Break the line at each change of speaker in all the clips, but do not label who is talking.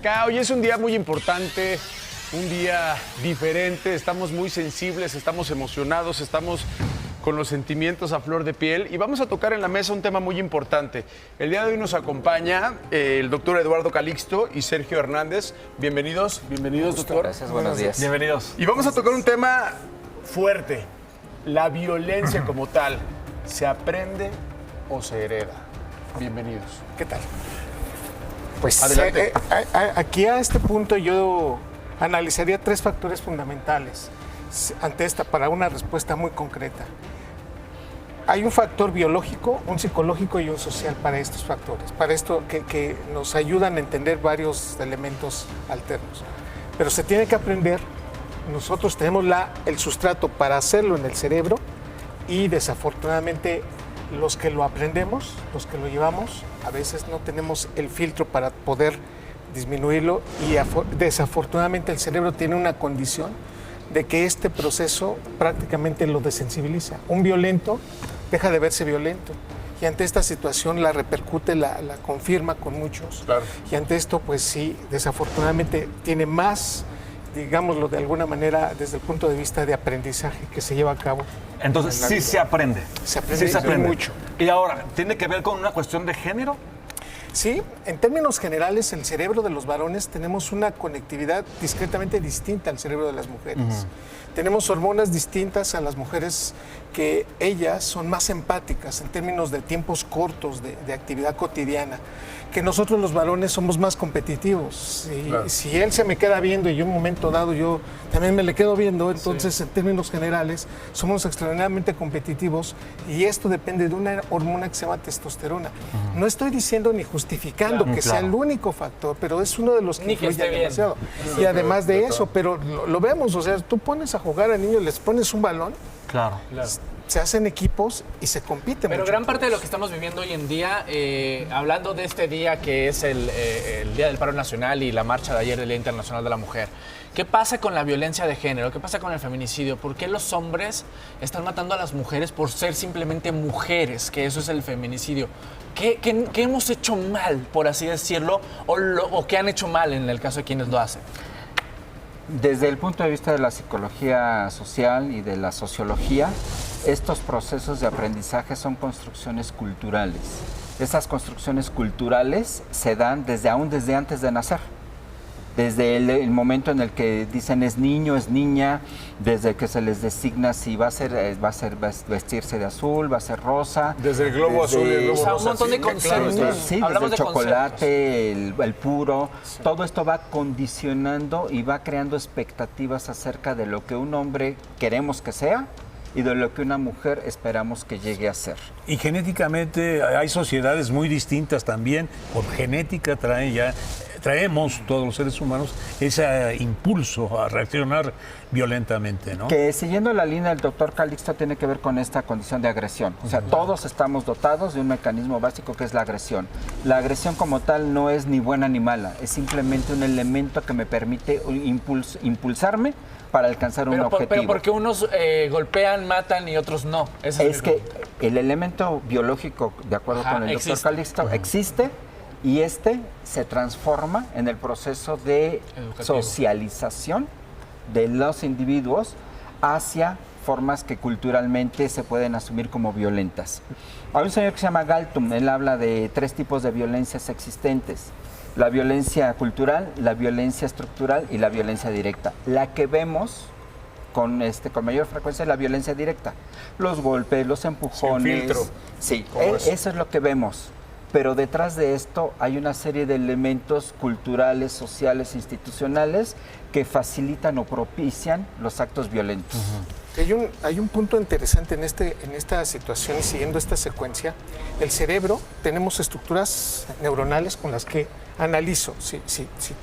acá. Hoy es un día muy importante, un día diferente. Estamos muy sensibles, estamos emocionados, estamos con los sentimientos a flor de piel y vamos a tocar en la mesa un tema muy importante. El día de hoy nos acompaña el doctor Eduardo Calixto y Sergio Hernández. Bienvenidos, doctor.
Gracias, buenos días.
Bienvenidos.
Y vamos a tocar un tema fuerte, la violencia como tal. ¿Se aprende o se hereda? Bienvenidos.
¿Qué tal? Pues
adelante.
Aquí a este punto yo analizaría tres factores fundamentales ante esta para una respuesta muy concreta. Hay un factor biológico, un psicológico y un social para estos factores, para esto que nos ayudan a entender varios elementos alternos. Pero se tiene que aprender, nosotros tenemos el sustrato para hacerlo en el cerebro y desafortunadamente los que lo aprendemos, los que lo llevamos, a veces no tenemos el filtro para poder disminuirlo y desafortunadamente el cerebro tiene una condición de que este proceso prácticamente lo desensibiliza. Un violento deja de verse violento y ante esta situación la repercute, la confirma con muchos.
Claro.
Y ante esto, pues sí, desafortunadamente tiene más, digámoslo de alguna manera, desde el punto de vista de aprendizaje que se lleva a cabo.
Entonces sí se aprende.
Se aprende,
Sí se aprende
mucho.
Y ahora, ¿tiene que ver con una cuestión de género?
Sí, en términos generales, el cerebro de los varones tenemos una conectividad discretamente distinta al cerebro de las mujeres. Tenemos hormonas distintas a las mujeres que ellas son más empáticas en términos de tiempos cortos de actividad cotidiana, que nosotros los varones somos más competitivos.
Claro.
Si él se me queda viendo y en un momento dado yo también me le quedo viendo, entonces en términos generales somos extraordinariamente competitivos y esto depende de una hormona que se llama testosterona. No estoy diciendo ni justificando que sea el único factor, pero es uno de los que influye demasiado. Y además de eso, pero lo vemos, o sea, tú pones a jugar a niños, les pones un balón,
Claro.
se hacen equipos y se compiten.
Pero
mucho.
gran parte de lo que estamos viviendo hoy en día, hablando de este día que es el Día del Paro Nacional y la marcha de ayer del Día Internacional de la Mujer, ¿qué pasa con la violencia de género? ¿Qué pasa con el feminicidio? ¿Por qué los hombres están matando a las mujeres por ser simplemente mujeres? Que eso es el feminicidio. ¿Qué hemos hecho mal, por así decirlo? ¿O qué han hecho mal en el caso de quienes lo hacen?
Desde el punto de vista de la psicología social y de la sociología, estos procesos de aprendizaje son construcciones culturales. Esas construcciones culturales se dan desde antes de nacer. Desde el momento en el que dicen es niño, es niña, desde que se les designa si va a vestirse de azul, va a ser rosa.
Desde el globo azul y el globo rosa.
Un montón de conceptos.
Claro.
Sí, desde
Hablamos
el
de
chocolate, el puro, todo esto va condicionando y va creando expectativas acerca de lo que un hombre queremos que sea y de lo que una mujer esperamos que llegue a ser.
Y genéticamente hay sociedades muy distintas también, por genética traemos todos los seres humanos ese impulso a reaccionar violentamente, ¿no?
Que siguiendo la línea del doctor Calixto tiene que ver con esta condición de agresión. O sea, todos estamos dotados de un mecanismo básico que es la agresión. La agresión como tal no es ni buena ni mala, es simplemente un elemento que me permite impulsarme para alcanzar un objetivo.
Pero porque unos golpean, matan y otros no.
Es que el elemento biológico, de acuerdo con el doctor Calixto, existe y se transforma en el proceso de socialización de los individuos hacia formas que culturalmente se pueden asumir como violentas. Hay un señor que se llama Galtung, él habla de 3 tipos de violencias existentes: la violencia cultural, la violencia estructural y la violencia directa. La que vemos con mayor frecuencia es la violencia directa. Los golpes, los empujones.
Sin filtro.
Sí, eso es lo que vemos. Pero detrás de esto hay una serie de elementos culturales, sociales, institucionales que facilitan o propician los actos violentos.
Hay un punto interesante en esta situación y siguiendo esta secuencia. El cerebro, tenemos estructuras neuronales con las que analizo. Si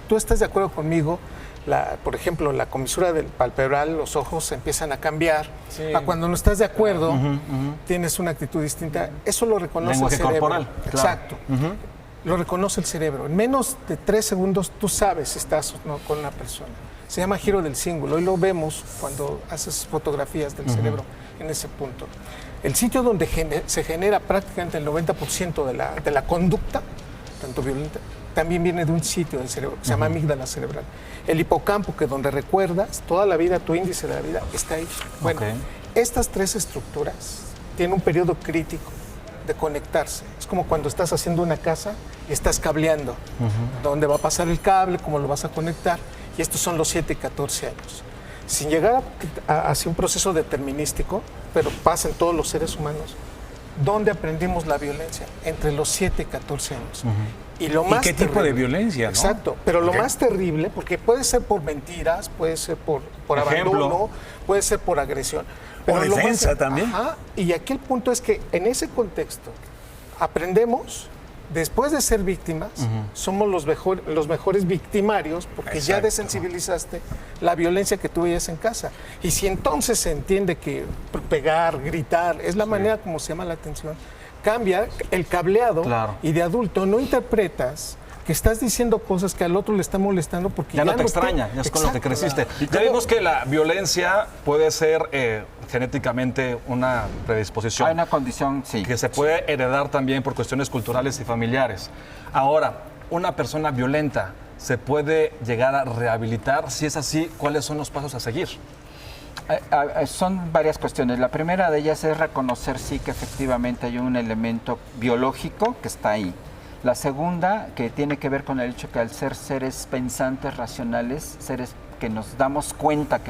tú estás de acuerdo conmigo, por ejemplo, la comisura del palpebral, los ojos empiezan a cambiar. Sí. A cuando no estás de acuerdo, tienes una actitud distinta. Eso lo reconoce el cerebro.
Corporal.
Exacto.
Claro.
Lo reconoce el cerebro. En menos de 3 segundos tú sabes si estás o no con una persona. Se llama giro del cíngulo. Hoy lo vemos cuando haces fotografías del cerebro en ese punto. El sitio donde se genera prácticamente el 90% de la conducta, tanto violenta, también viene de un sitio del cerebro que se llama amígdala cerebral. El hipocampo, que donde recuerdas toda la vida, tu índice de la vida, está ahí. Bueno, estas tres estructuras tienen un periodo crítico de conectarse. Es como cuando estás haciendo una casa y estás cableando. ¿Dónde va a pasar el cable? ¿Cómo lo vas a conectar? Y estos son los 7 y 14 años. Sin llegar hacia un proceso determinístico, pero pasa en todos los seres humanos, ¿dónde aprendimos la violencia? Entre los 7 y 14 años. Y lo más
qué tipo de violencia, ¿no?
Exacto, pero lo más terrible, porque puede ser por mentiras, puede ser por abandono, puede ser por agresión.
Por defensa también.
Ajá, y aquí el punto es que en ese contexto aprendemos, después de ser víctimas, somos los mejores victimarios porque ya desensibilizaste la violencia que tú veías en casa. Y si entonces se entiende que pegar, gritar, es la manera como se llama la atención, cambia el cableado y de adulto no interpretas que estás diciendo cosas que al otro le están molestando porque
ya no te extraña, ya es con lo que creciste. Ya vimos que la violencia puede ser genéticamente una predisposición.
Hay una condición, sí.
Que se puede heredar también por cuestiones culturales y familiares. Ahora, una persona violenta se puede llegar a rehabilitar. Si es así, ¿cuáles son los pasos a seguir?
Son varias cuestiones. La primera de ellas es reconocer, sí, que efectivamente hay un elemento biológico que está ahí. La segunda, que tiene que ver con el hecho que al ser seres pensantes, racionales, seres que nos damos cuenta,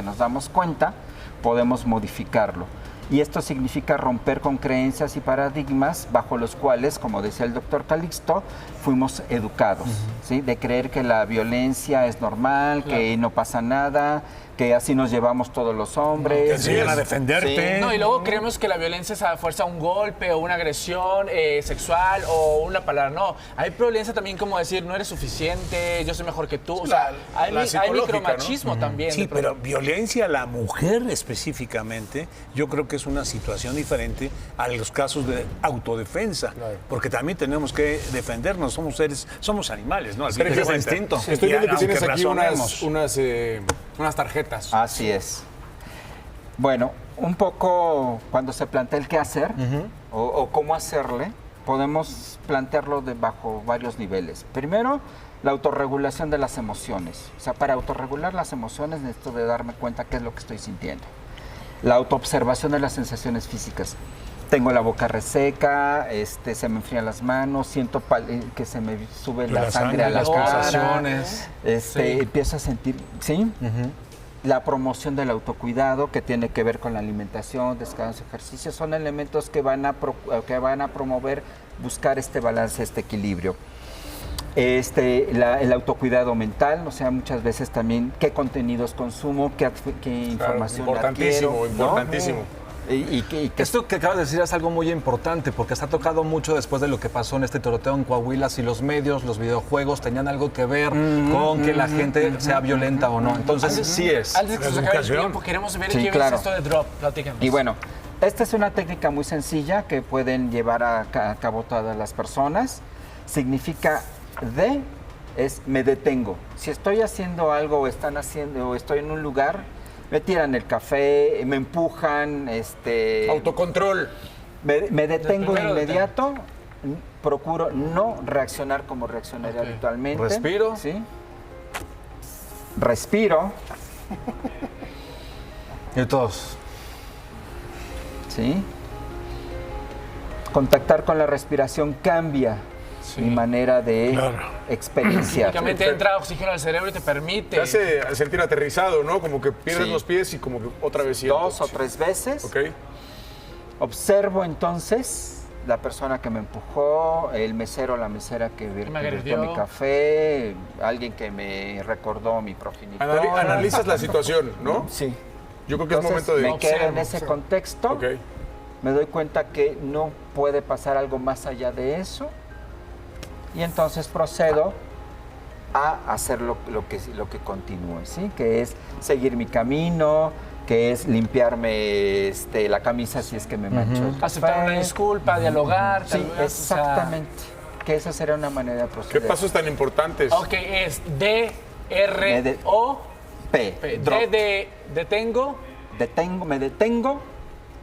podemos modificarlo. Y esto significa romper con creencias y paradigmas bajo los cuales, como decía el doctor Calixto, fuimos educados, ¿sí? De creer que la violencia es normal, que no pasa nada, que así nos llevamos todos los hombres.
Te enseñan a defenderte.
Sí. No, y luego creemos que la violencia es a fuerza un golpe o una agresión sexual o una palabra. No, hay violencia también como decir, no eres suficiente, yo soy mejor que tú. O sea, hay micromachismo también.
Sí, pero violencia a la mujer específicamente, yo creo que es una situación diferente a los casos de autodefensa. Porque también tenemos que defendernos, somos animales, ¿no?
Pero es instinto. Estoy viendo que tienes aquí unas tarjetas.
Así es. Bueno, un poco cuando se plantea el qué hacer o cómo hacerle, podemos plantearlo bajo varios niveles. Primero, la autorregulación de las emociones. O sea, para autorregular las emociones necesito de darme cuenta qué es lo que estoy sintiendo. La autoobservación de las sensaciones físicas. Tengo la boca reseca, se me enfrían las manos, siento que se me sube la sangre a la cara. Empiezo a sentir, ¿sí? La promoción del autocuidado, que tiene que ver con la alimentación, descanso, ejercicio, son elementos que van a promover buscar este balance, este equilibrio. El autocuidado mental, o sea, muchas veces también qué contenidos consumo, qué información adquiero,
importantísimo.
Esto que acabas de decir es algo muy importante porque se ha tocado mucho después de lo que pasó en este tiroteo en Coahuila, si los medios, los videojuegos tenían algo que ver con que la gente sea violenta o no. Entonces, sí es.
Antes que se acabe el tiempo, queremos ver qué es esto de drop. Platícanos.
Y bueno, esta es una técnica muy sencilla que pueden llevar a cabo todas las personas. Significa es me detengo. Si estoy haciendo algo o estoy en un lugar, me tiran el café, me empujan,
Autocontrol.
Me detengo de inmediato, procuro no reaccionar como reaccionaría habitualmente.
Respiro.
¿Sí? Respiro.
Y todos.
¿Sí? Contactar con la respiración cambia mi manera de experienciar.
Únicamente entra oxígeno al cerebro y te permite.
Te hace sentir aterrizado, ¿no? Como que pierdes los pies y como que otra vez siento.
2 o 3 veces.
Ok.
Observo entonces la persona que me empujó, el mesero o la mesera que vertió mi café, alguien que me recordó mi progenitor.
Analizas la situación, ¿no?
Sí.
Yo creo que
entonces,
es momento de...
me quedo en ese contexto.
Ok.
Me doy cuenta que no puede pasar algo más allá de eso. Y entonces procedo a hacer lo que continúe, ¿sí? Que es seguir mi camino, que es limpiarme la camisa si es que me mancho.
Aceptar una disculpa, dialogar.
Sí, exactamente. Que esa sería una manera de proceder.
¿Qué pasos tan importantes?
Ok, es D-R-O...
P.
D de detengo.
Me detengo,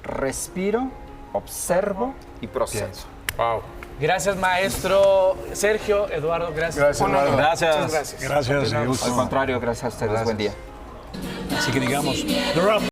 respiro, observo y procedo.
Wow.
Gracias, maestro Sergio, Eduardo, gracias.
Gracias, Eduardo.
Gracias.
Muchas gracias.
Gracias, gusto.
Al contrario, gracias a ustedes. Buen día.
Así que digamos, The Rock.